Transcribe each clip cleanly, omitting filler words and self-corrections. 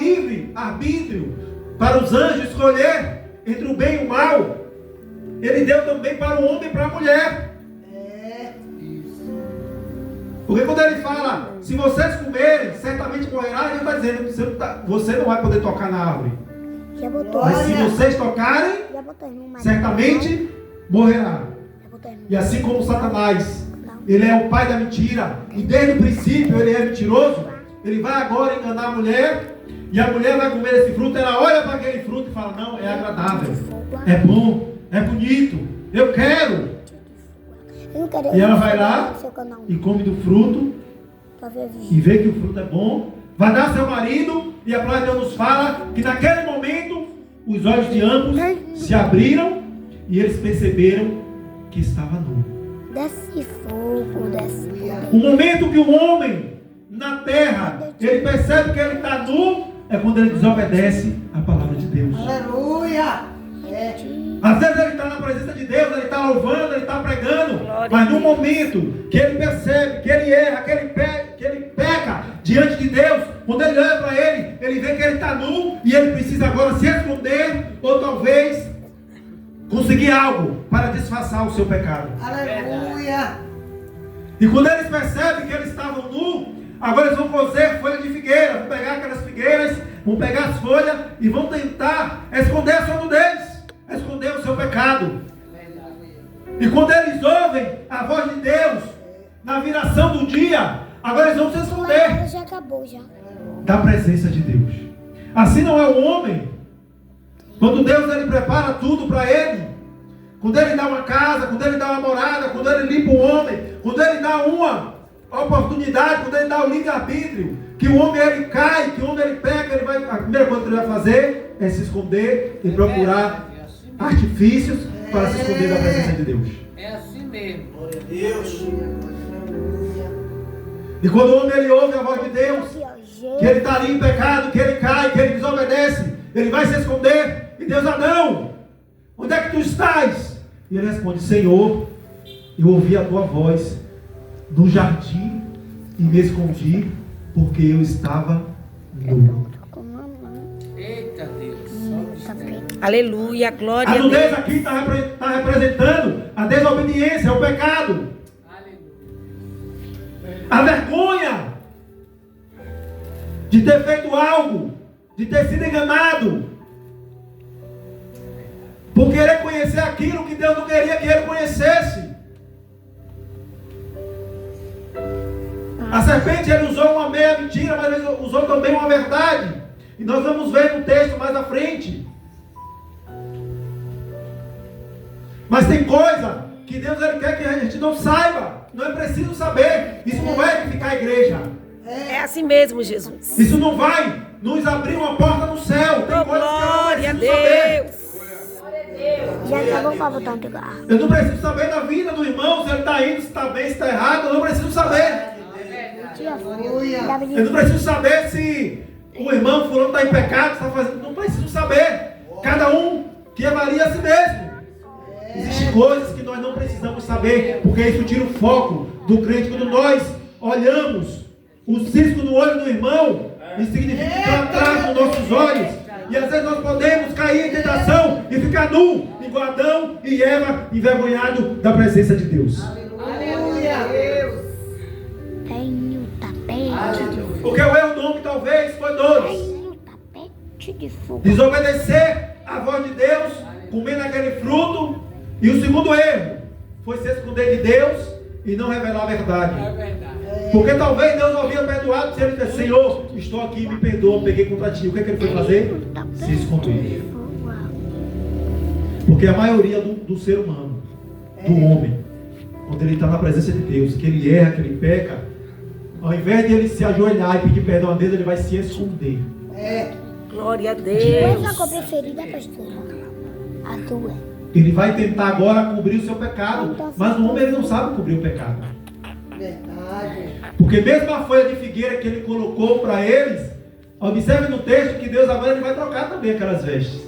livre arbítrio para os anjos escolher entre o bem e o mal, Ele deu também para o homem e para a mulher. Porque quando Ele fala, se vocês comerem, certamente morrerá, Ele está dizendo, você não vai poder tocar na árvore. Mas se vocês tocarem, certamente morrerá. E assim como Satanás, ele é o pai da mentira, e desde o princípio ele é mentiroso, ele vai agora enganar a mulher, e a mulher vai comer esse fruto, ela olha para aquele fruto e fala, não, é agradável, é bom, é bonito, eu quero. E ela vai lá e come do fruto, e vê que o fruto é bom, vai dar ao seu marido, e a palavra de Deus nos fala que naquele momento os olhos de ambos se abriram e eles perceberam que estava nu. Desce fogo, desce fogo. O momento que o homem na terra ele percebe que ele está nu é quando ele desobedece a palavra de Deus. Aleluia! Às vezes ele está na presença de Deus, ele está louvando, ele está pregando, mas no momento que ele percebe que ele erra, que ele peca diante de Deus, quando ele olha para ele, ele vê que ele está nu e ele precisa agora se esconder ou talvez conseguir algo para disfarçar o seu pecado. Aleluia! E quando eles percebem que eles estavam nu, agora eles vão fazer folha de figueira, vão pegar aquelas figueiras, vão pegar as folhas e vão tentar esconder a sua nudez, esconder o seu pecado. E quando eles ouvem a voz de Deus na viração do dia, agora eles vão se esconder Já acabou, já. da presença de Deus. Assim não é o homem. Quando Deus ele prepara tudo para ele, quando ele dá uma casa, quando ele dá uma morada, quando ele limpa o homem, quando ele dá uma oportunidade, quando ele dá o livre-arbítrio, que o homem ele cai, que o homem ele peca, a primeira coisa que ele vai fazer é se esconder e procurar artifícios para se esconder da presença de Deus. É assim mesmo. Glória a Deus. E quando o homem ele ouve a voz de Deus, que ele está ali em pecado, que ele cai, que ele desobedece, ele vai se esconder. E Deus, Adão, onde é que tu estás? E ele responde, Senhor, eu ouvi a tua voz no jardim e me escondi porque eu estava nu. Eita Deus. Aleluia, glória A a nudez Deus. aqui está representando a desobediência, o pecado, a vergonha de ter feito algo, de ter sido enganado, por querer conhecer aquilo que Deus não queria que ele conhecesse. A serpente ele usou uma meia mentira, mas ele usou também uma verdade. E nós vamos ver no texto mais à frente. Mas tem coisa que Deus ele quer que a gente não saiba. Não é preciso saber. Isso não vai edificar a igreja. É assim mesmo, Jesus. Isso não vai nos abrir uma porta no céu. Tem Oh, coisas que eu não glória a preciso saber. Deus. Já acabou para botar um lugar. Eu não preciso saber da vida do irmão, se ele está indo, se está bem, se está errado. Eu não preciso saber. Eu não preciso saber se o irmão fulano está em pecado, está fazendo. Não preciso saber. Cada um que avalia a si mesmo. Existem coisas que nós não precisamos saber, porque isso tira o foco do crente. Quando nós olhamos o cisco no olho do irmão, isso significa que está atrás dos nossos olhos. E às vezes nós podemos cair em tentação e ficar nu, igual Adão e Eva, envergonhado da presença de Deus. Aleluia! Tenho tapete de fogo. Porque o erro do homem talvez foi dois: Tenho tapete de fogo. desobedecer a voz de Deus, comendo aquele fruto. E o segundo erro foi se esconder de Deus e não revelar a verdade. É verdade. Porque talvez Deus não havia perdoado se ele dissesse, Senhor, estou aqui, me perdoa, peguei contra ti. O que é que ele foi fazer? Se esconder. Porque a maioria do ser humano, do homem, quando ele está na presença de Deus, que ele erra, que ele peca, ao invés de ele se ajoelhar e pedir perdão a Deus, ele vai se esconder. Glória a Qual é a cor Deus. preferida, pastora? A tua. Ele vai tentar agora cobrir o seu pecado, mas o homem ele não sabe cobrir o pecado. Verdade. Porque mesmo a folha de figueira que ele colocou para eles, observe no texto que Deus agora ele vai trocar também aquelas vestes.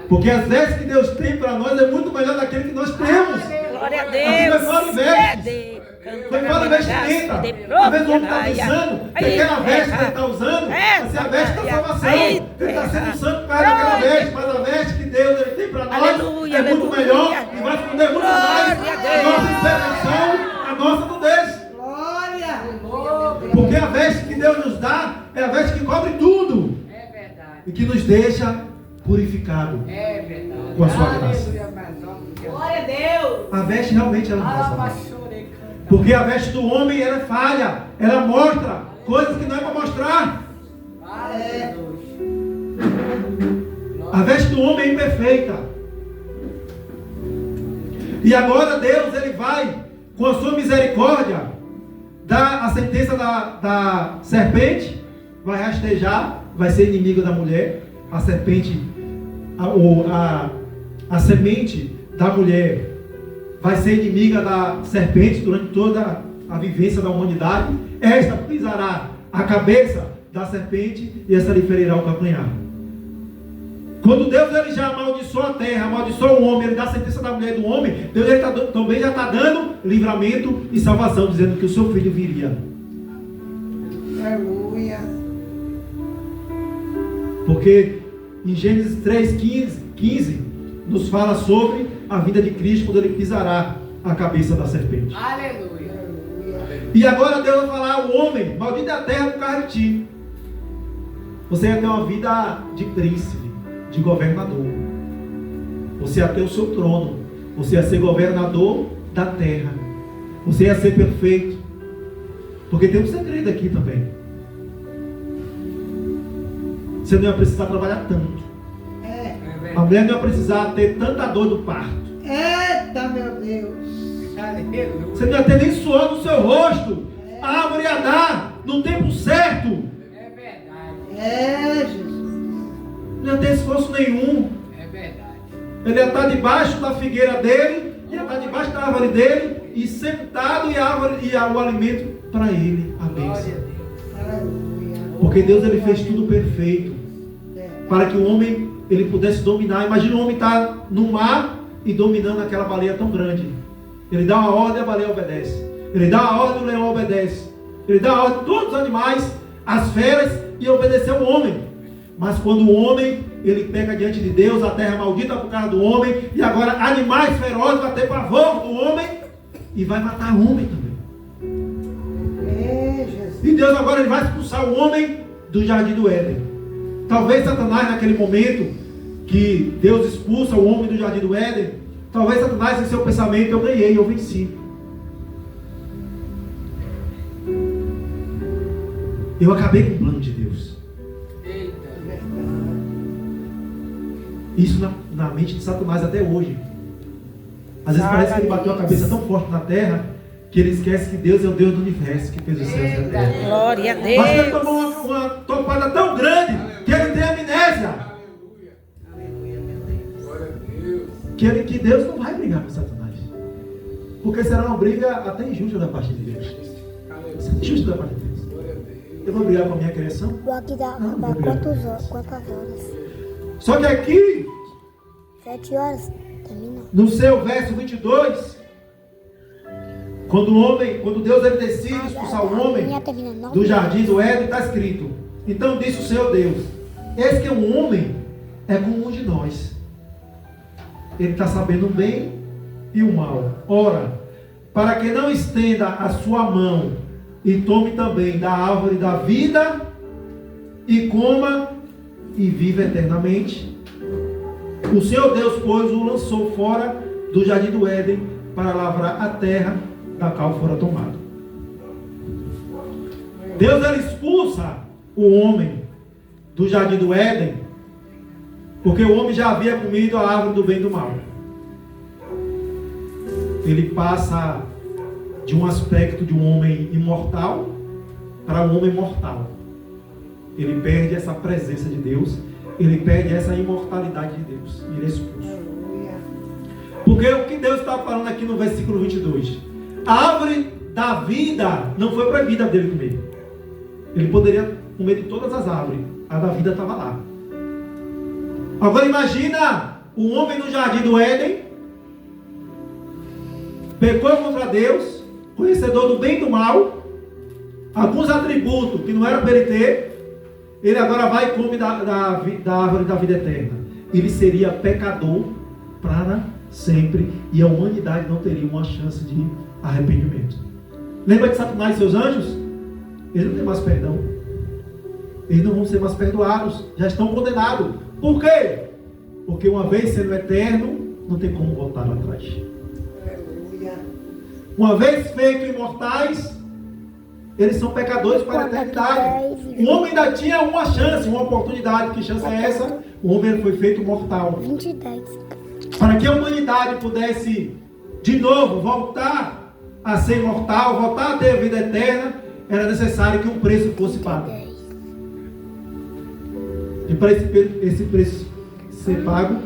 Porque as vestes que Deus tem para nós é muito melhor daquele que nós temos. Glória a Aquilo é glória e Deus. É vestes. Deus. Foi fora da vestimenta. Às vezes o homem está pensando que aquela veste que ele está usando vai ser a veste da salvação. Ele está sendo santo por causa daquela veste, mas a veste que Deus ele tem para nós é muito melhor e vai esconder muito mais a nossa imperfeição, a nossa nudez. Glória. Porque a veste que Deus nos dá é a veste que cobre tudo É verdade. e que nos deixa purificado É verdade. com a sua graça. Glória a Deus. A veste realmente ela não vai salvar. Porque a veste do homem ela é falha, ela mostra coisas que não é para mostrar. A veste do homem é imperfeita. E agora Deus ele vai, com a sua misericórdia, dar a sentença da serpente, vai rastejar, vai ser inimigo da mulher. A serpente, a semente da mulher vai ser inimiga da serpente durante toda a vivência da humanidade. Esta pisará a cabeça da serpente e esta lhe ferirá o calcanhar. Quando Deus ele já amaldiçoa a terra, amaldiçoa o homem, ele dá a sentença da mulher e do homem, Deus ele também já está dando livramento e salvação, dizendo que o seu filho viria. Aleluia. Porque em Gênesis 3:15 nos fala sobre a vida de Cristo quando ele pisará a cabeça da serpente. Aleluia. E agora Deus vai falar ao homem: maldita é a terra por causa de ti. Você ia ter uma vida de príncipe, de governador. Você ia ter o seu trono. Você ia ser governador da terra. Você ia ser perfeito. Porque tem um segredo aqui também. Você não ia precisar trabalhar tanto. A mulher não ia precisar ter tanta dor do parto. Eita, meu Deus. Aleluia. Você não ia ter nem suor no seu rosto. A árvore ia dar no tempo certo. É verdade. Jesus. Não ia ter esforço nenhum. É verdade. Ele ia estar debaixo da figueira dele, ia estar debaixo da árvore dele, e sentado, e a árvore ia o alimento para ele, a Glória a bênção. Deus. Aleluia. Porque Deus ele fez tudo perfeito para que o homem ele pudesse dominar. Imagina o homem estar no mar e dominando aquela baleia tão grande. Ele dá uma ordem, a baleia obedece. Ele dá uma ordem, o leão obedece. Ele dá uma ordem a todos os animais, as feras, e obedeceu o homem. Mas quando o homem ele pega diante de Deus, a terra maldita por causa do homem, e agora animais ferozes vão ter pavor do homem e vai matar o homem também. Jesus. E Deus agora ele vai expulsar o homem do jardim do Éden. Talvez Satanás, naquele momento que Deus expulsa o homem do jardim do Éden, talvez Satanás em seu pensamento: eu ganhei, eu venci. Eu acabei com o plano de Deus. Eita. Isso na mente de Satanás até hoje. Às vezes parece que ele bateu a cabeça tão forte na terra que ele esquece que Deus é o Deus do universo, que fez os céus e a terra. Glória a Mas ele Deus. tomou uma topada tão grande que ele tem amnésia. Aleluia, meu Deus. Que Deus não vai brigar com Satanás. Porque será uma briga até injusta da parte de Deus. Isso é injusto da parte de Deus. Eu vou brigar com a minha criação? Vou aqui dar quantas horas? Só que aqui, 7 horas? Termina. no seu verso 22, quando Deus ele decide expulsar o homem do jardim do Éden, está escrito: então disse o Senhor Deus: eis que o homem é como um de nós. Ele está sabendo o bem e o mal. Ora, para que não estenda a sua mão e tome também da árvore da vida e coma e viva eternamente. O Senhor Deus, pois, o lançou fora do jardim do Éden para lavrar a terra da qual fora tomado. Deus ele expulsa o homem do jardim do Éden porque o homem já havia comido a árvore do bem e do mal. Ele passa de um aspecto de um homem imortal para um homem mortal. Ele perde essa presença de Deus, ele perde essa imortalidade de Deus, e ele é expulso. Porque o que Deus está falando aqui no versículo 22? A árvore da vida não foi proibida dele comer. Ele poderia comer de todas as árvores, a da vida estava lá. Agora imagina o homem no jardim do Éden, pecou contra Deus, conhecedor do bem e do mal, alguns atributos que não era para ele ter, ele agora vai e come da árvore da vida eterna. Ele seria pecador para sempre e a humanidade não teria uma chance de arrependimento. Lembra de Satanás e seus anjos? Eles não têm mais perdão. Eles não vão ser mais perdoados, já estão condenados. Por quê? Porque uma vez sendo eterno, não tem como voltar lá atrás. Uma vez feitos imortais, eles são pecadores para a eternidade. O homem ainda tinha uma chance, uma oportunidade. Que chance é essa? O homem foi feito mortal. 20 e 10. Para que a humanidade pudesse de novo voltar a ser mortal, voltar a ter a vida eterna, era necessário que um preço fosse pago. E para esse preço ser pago,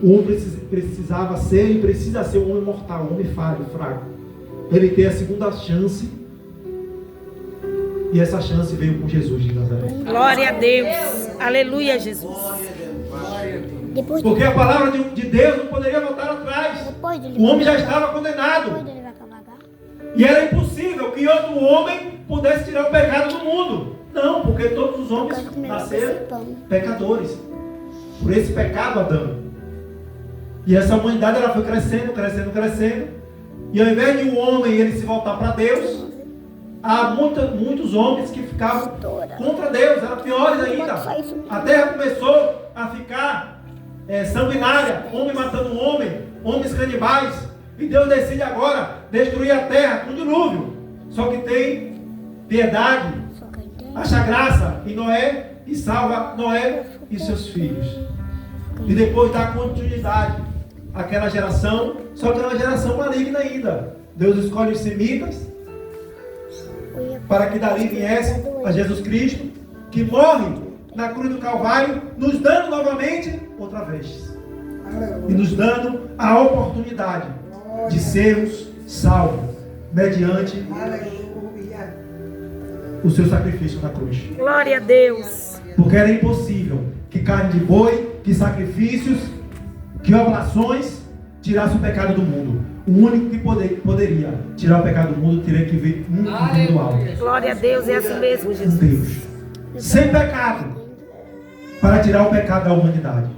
o homem precisava ser e precisa ser um homem mortal, um homem falho, fraco. Ele tem a segunda chance. E essa chance veio com Jesus de Nazaré. Glória a Deus. Aleluia, Jesus. Porque a palavra de Deus não poderia voltar atrás. O homem já estava condenado. E era impossível que outro homem pudesse tirar o pecado do mundo. Não, porque todos os homens nasceram pecadores. Por esse pecado, Adão. E essa humanidade ela foi crescendo, crescendo, crescendo. E ao invés de um homem ele se voltar para Deus, há muitos homens que ficavam contra Deus, eram piores ainda. A terra começou a ficar sanguinária, homem matando homem, homens canibais. E Deus decide agora destruir a terra com dilúvio. Só que tem piedade, acha graça em Noé e salva Noé e seus filhos. E depois dá continuidade àquela geração, só que é uma geração maligna ainda. Deus escolhe os semitas para que dali viesse a Jesus Cristo, que morre na cruz do Calvário, nos dando novamente outra vez. E nos dando a oportunidade de sermos salvos mediante o seu sacrifício na cruz. Glória a Deus. Porque era impossível que carne de boi, que sacrifícios, que oblações tirasse o pecado do mundo. O único que poderia tirar o pecado do mundo teria que vir individual. Glória a Deus, é assim mesmo, Jesus. Deus. Sem pecado. Para tirar o pecado da humanidade.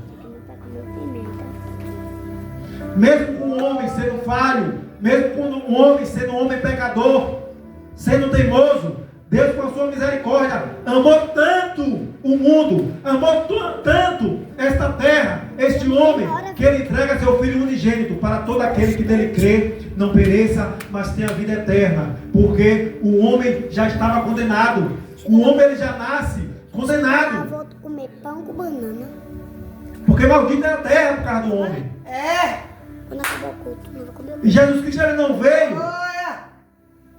Mesmo com um homem sendo falho, mesmo com um homem sendo um homem pecador, sendo teimoso, Deus, com a sua misericórdia, amou tanto o mundo, amou tanto esta terra, este homem, que ele entrega seu Filho unigênito para todo aquele que dele crê, não pereça, mas tenha vida eterna. Porque o homem já estava condenado. O homem ele já nasce condenado. Eu vou comer pão com banana. Porque maldita é a terra por causa do homem. Quando acabar o culto, eu vou comer E Jesus Cristo ele não veio.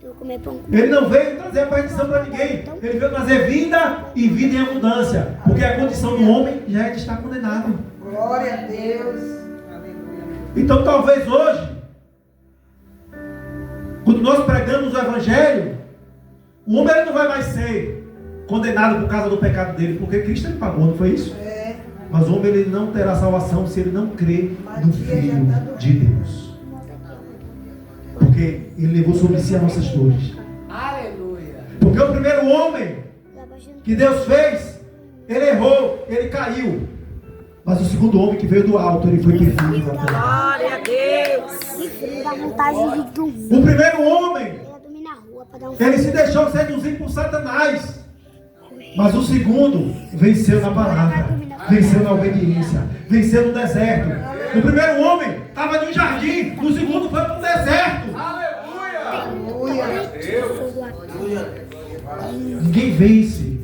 Eu vou comer pão com Ele não veio trazer a perdição para ninguém. Ele veio trazer vida e vida em abundância. Porque a condição do homem já é de estar condenado. Glória a Deus. Então talvez hoje, quando nós pregamos o Evangelho, o homem ele não vai mais ser condenado por causa do pecado dele, porque Cristo ele pagou, não foi isso? Mas o homem ele não terá salvação se ele não crer no Filho de Deus. Porque ele levou sobre si as nossas dores. Aleluia. Porque o primeiro homem que Deus fez, ele errou, ele caiu. Mas o segundo homem que veio do alto, ele foi perfeito. Glória a Deus. Isso dá vontade de dormir. O primeiro homem, Eu ia dormir na rua para dar um ele se deixou seduzir por Satanás. Mas o segundo venceu na palavra, venceu na obediência, venceu no deserto. O primeiro homem estava em um jardim, o segundo foi para um deserto. Ninguém vence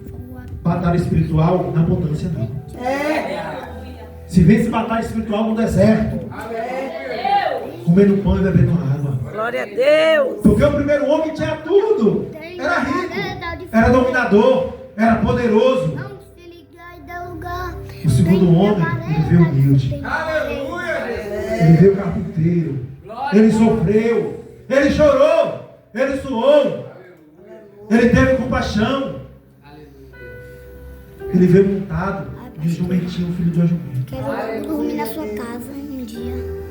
batalha espiritual na abundância, não. Se vence batalha espiritual no deserto, comendo pão e bebendo água. Glória a Deus. Porque o primeiro homem tinha tudo. Era rico, era dominador, era poderoso. Não se ligar e dar lugar. O segundo homem, ele veio humilde. Ele veio carpinteiro. Ele sofreu. Ele chorou. Ele suou. Ele teve compaixão. Ele veio montado de um jumentinho, filho de uma jumenta. Quero dormir na sua casa um dia.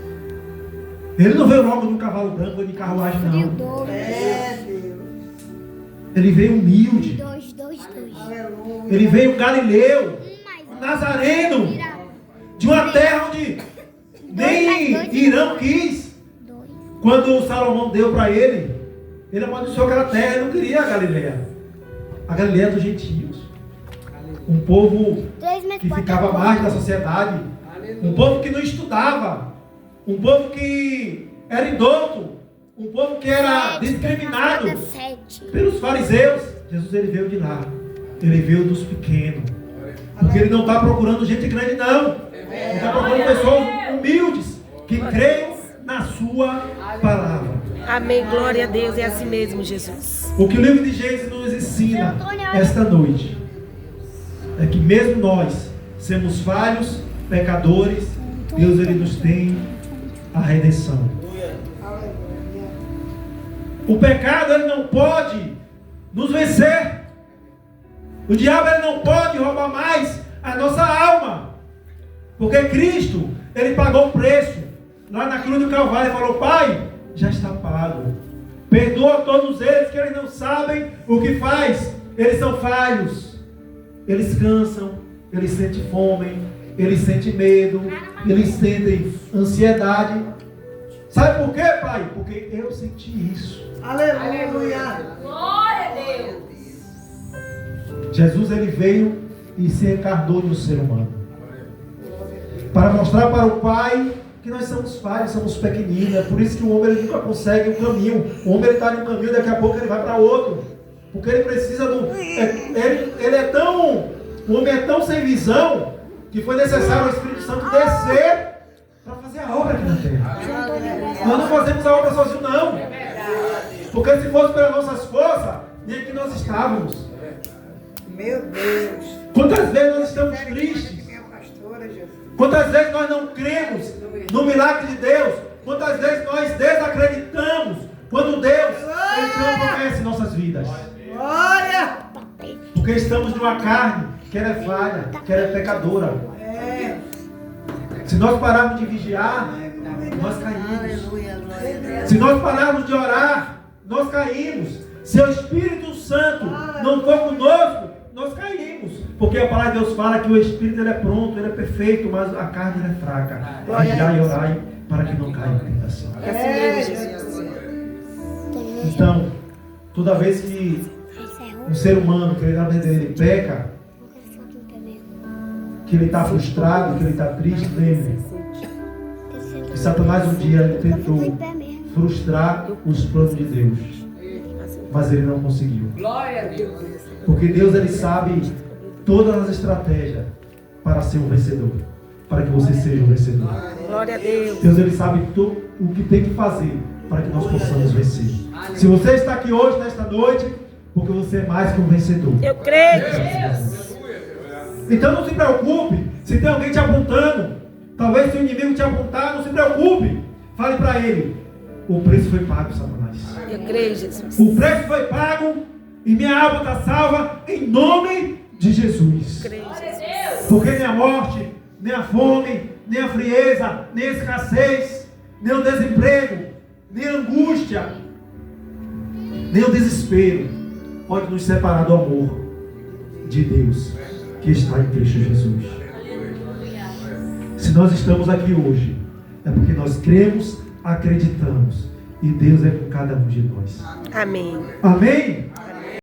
Ele não veio logo de um cavalo branco ou de carruagem, Frio não. 2. Deus. Ele veio humilde. 2, 2, 2. Aleluia. Ele veio galileu, Mais nazareno, de uma terra onde nem Irão quis. 2. Quando Salomão deu para ele, ele amaldiçoou aquela terra e não queria a Galileia. A Galileia é dos gentios. Um povo 3 meses que ficava à margem da sociedade. Um povo que não estudava. Um povo que era indouto. Um povo que era discriminado 7. pelos fariseus. Jesus, ele veio de lá. Ele veio dos pequenos. Porque ele não está procurando gente grande, não. Ele está procurando pessoas humildes que creiam na sua palavra. Amém. Glória a Deus. É assim mesmo, Jesus. O que o livro de Gênesis nos ensina esta noite é que mesmo nós sermos falhos, pecadores, Deus ele nos tem a redenção. O pecado ele não pode nos vencer. O diabo ele não pode roubar mais a nossa alma. Porque Cristo, ele pagou o preço. Lá na cruz do Calvário, ele falou: Pai, já está pago. Perdoa todos eles que eles não sabem o que faz. Eles são falhos. Eles cansam, eles sentem fome, eles sentem medo, eles sentem ansiedade. Sabe por quê, Pai? Porque eu senti isso. Aleluia. Glória a Deus. Jesus ele veio e se encarnou no ser humano para mostrar para o Pai que nós somos falhos, somos pequeninos. É por isso que o homem ele nunca consegue um caminho. O homem está em um caminho, daqui a pouco ele vai para outro, porque ele precisa do ele é tão, o homem é tão sem visão que foi necessário o Espírito Santo descer para fazer a obra aqui na terra. Nós não fazemos a obra sozinhos, não, porque se fosse pelas nossas forças, nem aqui nós estávamos. Meu Deus. Quantas vezes nós estamos tristes? Minha pastora, Jesus. Quantas vezes nós não cremos no milagre de Deus? Quantas vezes nós desacreditamos quando Deus ele não conhece nossas vidas? Glória. Porque estamos numa carne que ela é falha, que ela é pecadora. É. Se nós pararmos de vigiar, nós caímos. Aleluia. Glória a Deus. Se nós pararmos de orar, nós caímos. Se o Espírito Santo não for conosco, nós caímos. Porque a palavra de Deus fala que o Espírito ele é pronto, ele é perfeito, mas a carne ele é fraca. Vigiai e orai para que não caia em tentação. É assim mesmo, Jesus. Então, toda vez que um ser humano, que ele peca, que ele está frustrado, que ele está triste, lembre que Satanás um dia ele tentou frustrar os planos de Deus, mas ele não conseguiu. Glória a Deus. Porque Deus ele sabe todas as estratégias para ser um vencedor, para que você seja um vencedor. Glória a Deus. Deus ele sabe o que tem que fazer para que nós possamos vencer. Se você está aqui hoje, nesta noite, porque você é mais que um vencedor. Eu creio, Jesus. Então não se preocupe se tem alguém te apontando. Talvez se o inimigo te apontar, não se preocupe. Fale para ele: o preço foi pago, Satanás. Eu creio, Jesus. O preço foi pago e minha alma está salva em nome de Jesus. Creio, Jesus. Porque nem a morte, nem a fome, nem a frieza, nem a escassez, nem o desemprego, nem a angústia, nem o desespero pode nos separar do amor de Deus que está em Cristo Jesus. Se nós estamos aqui hoje, é porque nós cremos, acreditamos, e Deus é com cada um de nós. Amém. Amém?